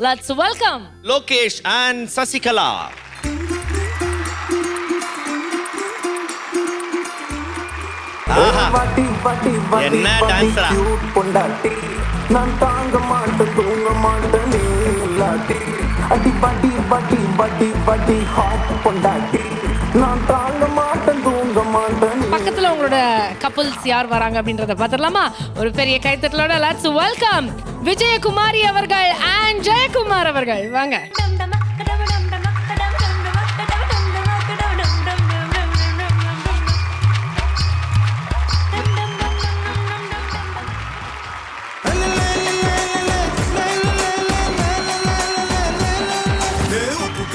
Let's welcome Lokesh and Sasikala. என்ன டான்ஸ்ரா? நான் தாங்க மாட்டேன் தூங்க மாட்டேன் நீ இல்லாட்டி அடி பட்டி பட்டி பட்டி பட்டி ஹாட் பொண்டாட்டி நான் தாங்க மாட்டேன் தூங்க மாட்டேன். பக்கத்துல உங்களோட கப்புள்ஸ் யார் வராங்க அப்படின்றத பாத்துடலாமா? ஒரு பெரிய கைத்தட்டலோட லெட்ஸ் வெல்கம் விஜயகுமாரி அவர்கள் and ஜெயக்குமார் அவர்கள். வாங்க.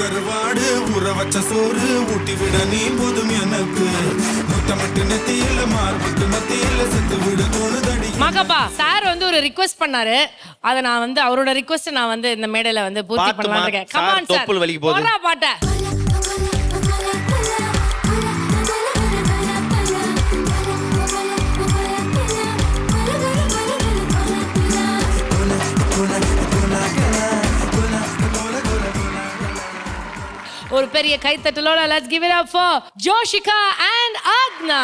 கருவாடு ஊற வச்ச சோறு ஊட்டி விட நீ போதும் எனக்கு முத்தமட்டு நெத்தியில மார்புக்கு மத்தியில செத்து விட தோணுதடி. மாகாப்பா சார் வந்து ஒரு ரிக்வெஸ்ட் பண்ணாரு, அத நான் வந்து அவரோட ரிக்வெஸ்ட் நான் வந்து இந்த மேடையில வந்து பூர்த்தி பண்ணலாம்னு இருக்கேன். கம் ஆன் சார், தொப்புள் வலிக்கு போகுது. போடா பாட்ட. ஒரு பெரிய கைத்தட்டலோட let's give it up for Joshika and Agna.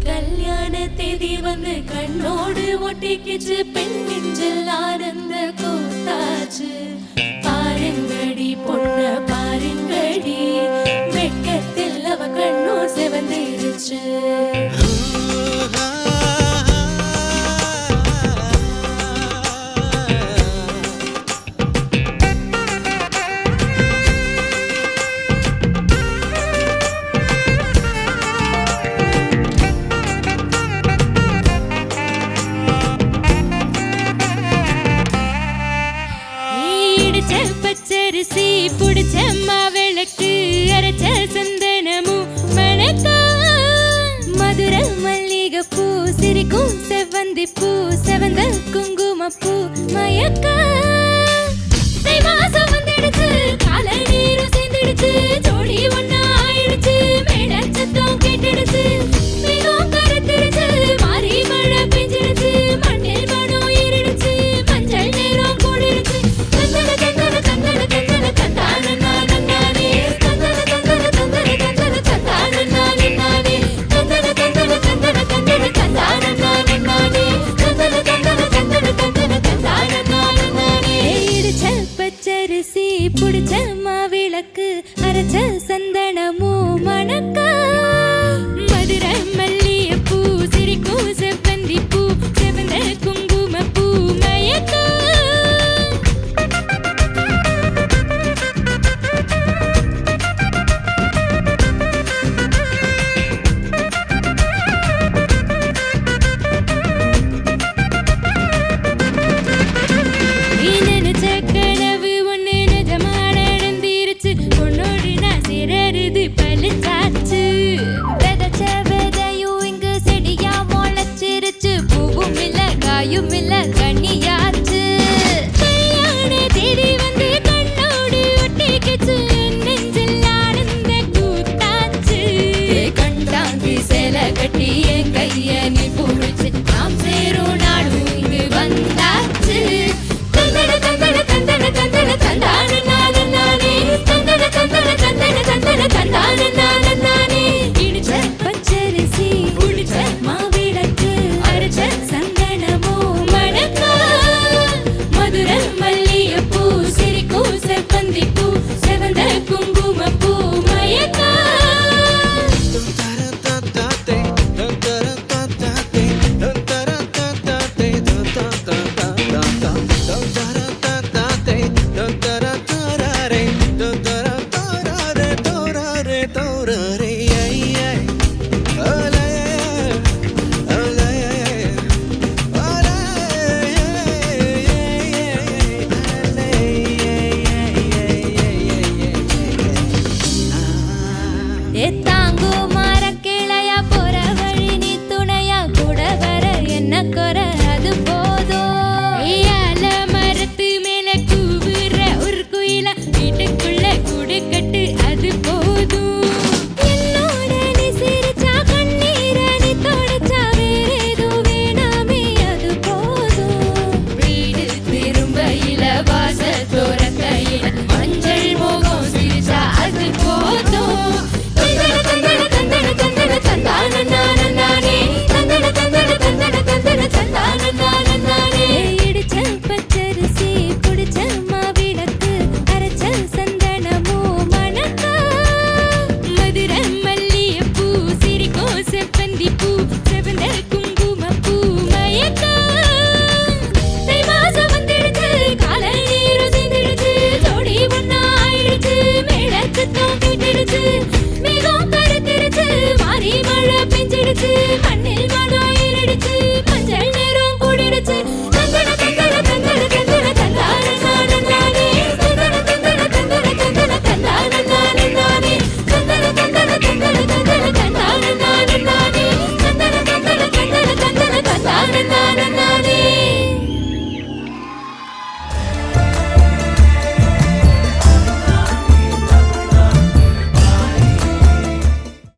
கல்யாண தேதி வந்து கண்ணோடு ஒட்டிக்கிச்சு பெண் நெஞ்சில் ஆனந்த கூத்தாச்சு. பாருங்கடி பொண்ண பாருங்கடி வெட்கத்தில் அவ கண்ணோ செவந்திருச்சு. பச்சரிசி புடிச்ச மாவிளக்கு அரைச்ச சந்தனமும் மணக்கா. மதுர மல்லிகை பூ சிரிக்கும் செவ்வந்தி பூ செவந்த குங்கும பூ மயக்கா. மாசம்